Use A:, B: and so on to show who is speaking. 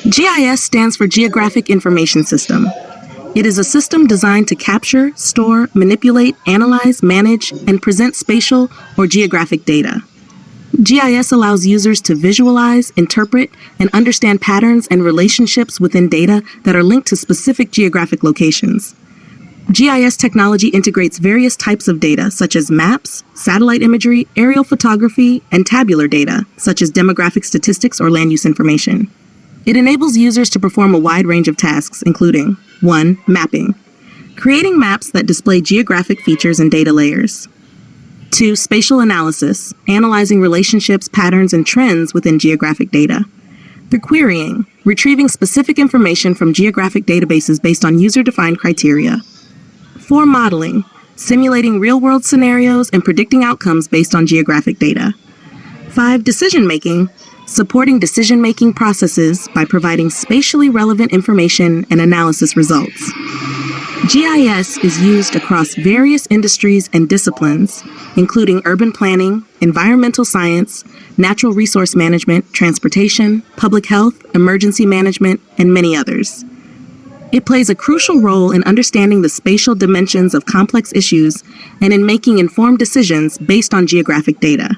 A: GIS stands for Geographic Information System. It is a system designed to capture, store, manipulate, analyze, manage, and present spatial or geographic data. GIS allows users to visualize, interpret, and understand patterns and relationships within data that are linked to specific geographic locations. GIS technology integrates various types of data, such as maps, satellite imagery, aerial photography, and tabular data, such as demographic statistics or land use information. It enables users to perform a wide range of tasks, including 1. Mapping. Creating maps that display geographic features and data layers. 2. Spatial analysis, analyzing relationships, patterns, and trends within geographic data. 3. Querying, retrieving specific information from geographic databases based on user-defined criteria. 4. Modeling, simulating real-world scenarios and predicting outcomes based on geographic data. 5. Decision-making, supporting decision-making processes by providing spatially relevant information and analysis results. GIS is used across various industries and disciplines, including urban planning, environmental science, natural resource management, transportation, public health, emergency management, and many others. It plays a crucial role in understanding the spatial dimensions of complex issues and in making informed decisions based on geographic data.